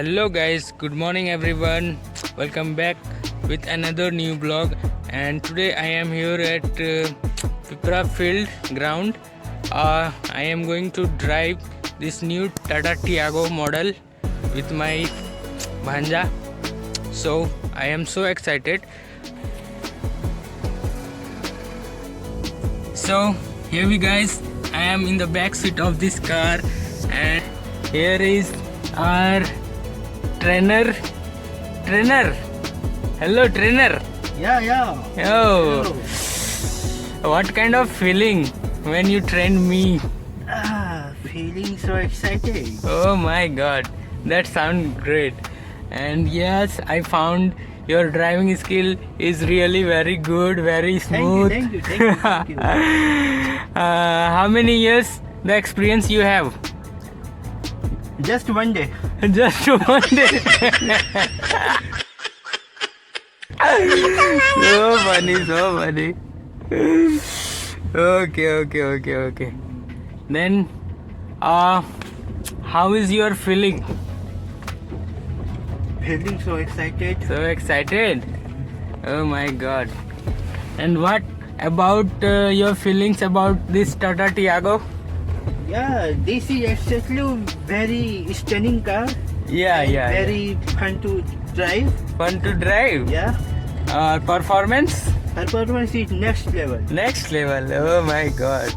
Hello guys, good morning everyone. Welcome back with another new vlog. And today I am here at Pipra Field ground. I am going to drive this new TATA TIAGO model with my bhanja. So I am so excited. So here we guys, I am in the back seat of this car, and here is our trainer. Hello trainer. Yeah. Oh, what kind of feeling when you trained me? Feeling so excited. Oh my god, that sounds great. And yes, I found your driving skill is really very good, very smooth. Thank you. How many years the experience you have? Just one day. Just one day. So funny. Okay. Then, how is your feeling? Feeling so excited. So excited. Oh my god. And what about your feelings about this TATA TIAGO? Yeah, this is actually very stunning car. Yeah. Very fun to drive. Fun to drive. Yeah. Performance? Performance is next level. Next level. Oh my god.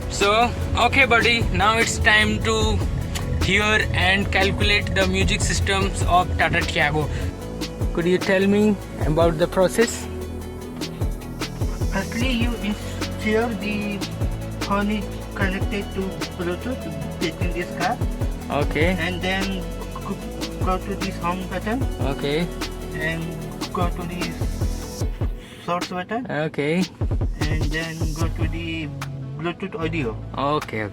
So, okay buddy, now it's time to hear and calculate the music systems of TATA TIAGO. Could you tell me about the process? Firstly, you ensure the phone is connected to Bluetooth in this car. Okay. And then go to this home button. Okay. And go to this source button. Okay. And then go to the Bluetooth audio. Okay.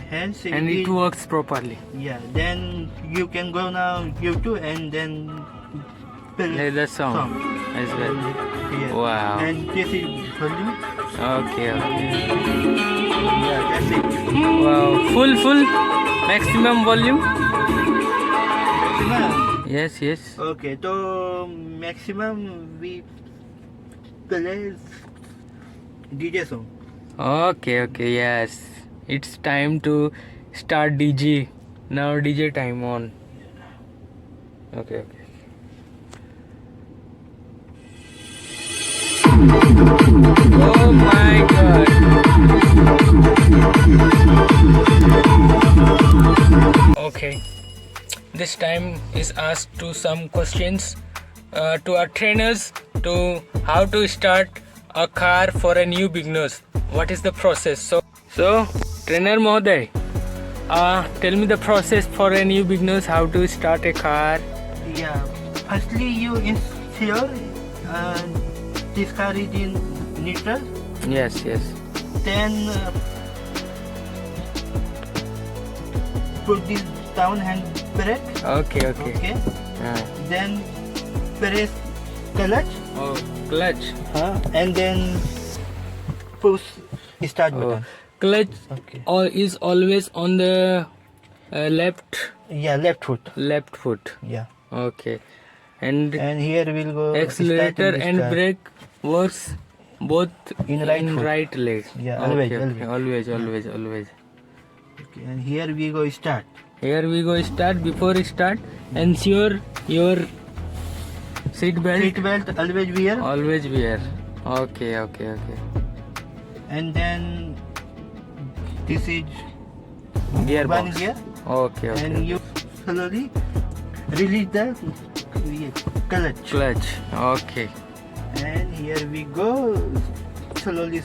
Hence And it works properly. Yeah, then you can go now YouTube and then Play the song as well. Yeah. Wow. And this is volume. Okay. Yeah, that's it. Wow. Full maximum volume. Maximum. Yes. Okay, so maximum we play DJ song. Okay, yes. It's time to start DJ. Now DJ time on. Okay. Oh my god. Okay. This time is asked to some questions to our trainers to how to start a car for a new beginners. What is the process? So trainer Mohoday, tell me the process for a new beginners, how to start a car. Yeah, firstly you ensure this car is in neutral. Yes. Then put this down handbrake. Okay. Then press clutch. Oh, clutch. And then push start button. Clutch Okay. is always on the left Yeah, left foot. Yeah. Okay. And here we'll go accelerator start and car. brake works both In right foot. right leg. Yeah, Okay. always. Okay, and here we go start. Here we go start. Before start, ensure your seat belt. Seat belt always wear. Always wear. Okay. And then this is Gearbox. one gear. Okay. And you slowly release the clutch. Clutch. Okay. And here we go slowly.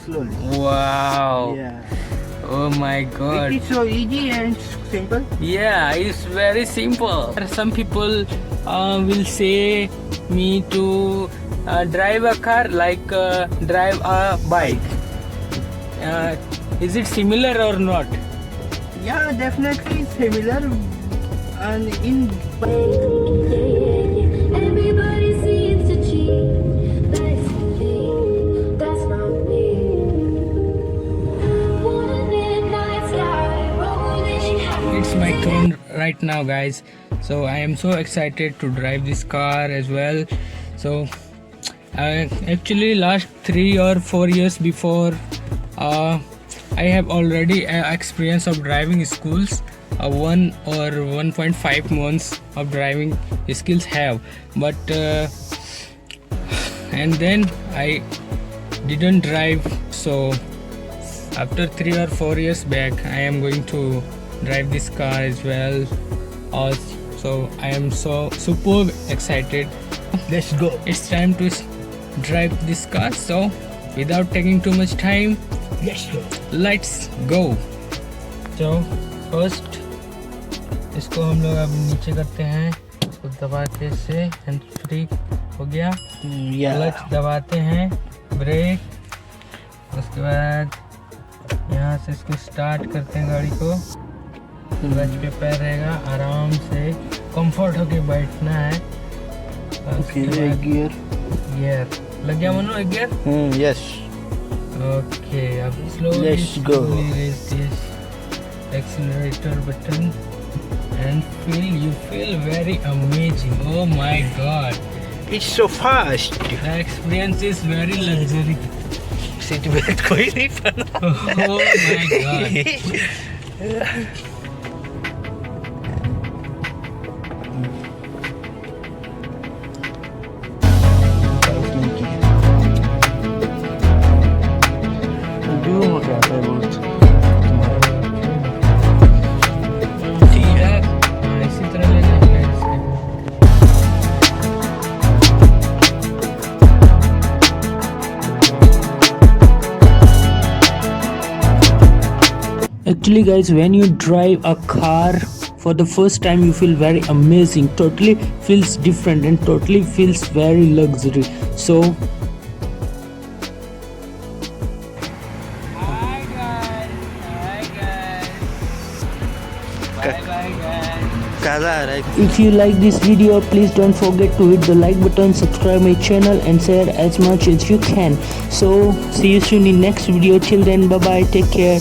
Wow. Yeah. Oh my god. It is so easy and simple. Yeah, it's very simple. Some people will say me to drive a car like drive a bike. Is it similar or not? Yeah, definitely similar. And in Everybody seems to cheat. That's not me. One midnight sky rolling. It's my turn right right now, guys. So I am so excited to drive this car as well. So actually last 3 or 4 years before, I have already experience of driving schools. 1 or 1.5 months of driving skills have, but and then I didn't drive. So after 3 or 4 years back, I am going to drive this car as well. So I am so super excited. Let's go. It's time to drive this car. So without taking too much time, Let's go. let's go. So first इसको हम लोग अब नीचे करते हैं, इसको दबा के से हैंड फ्री हो गया, क्लच दबाते हैं, ब्रेक, उसके बाद यहाँ से इसको स्टार्ट करते हैं गाड़ी को, क्लच पे पैर रहेगा, आराम से कंफर्ट होके बैठना है। गियर लग गया मनो, एक गियर। Yes. ओके, अब slowly Let's go. Race this accelerator button and you feel very amazing. Oh my god, It's so fast. the experience is very luxury. Seat belt कोई नहीं पहना। Oh my god. इसी तरह लेना है इसके। Actually guys, when you drive a car for the first time, you feel very amazing, totally feels different and totally feels very luxury. So hi guys, bye bye guys. काला आ रहा है। If you like this video, please don't forget to hit the like button, subscribe my channel and share as much as you can. So see you soon in next video. Till then, bye bye, take care.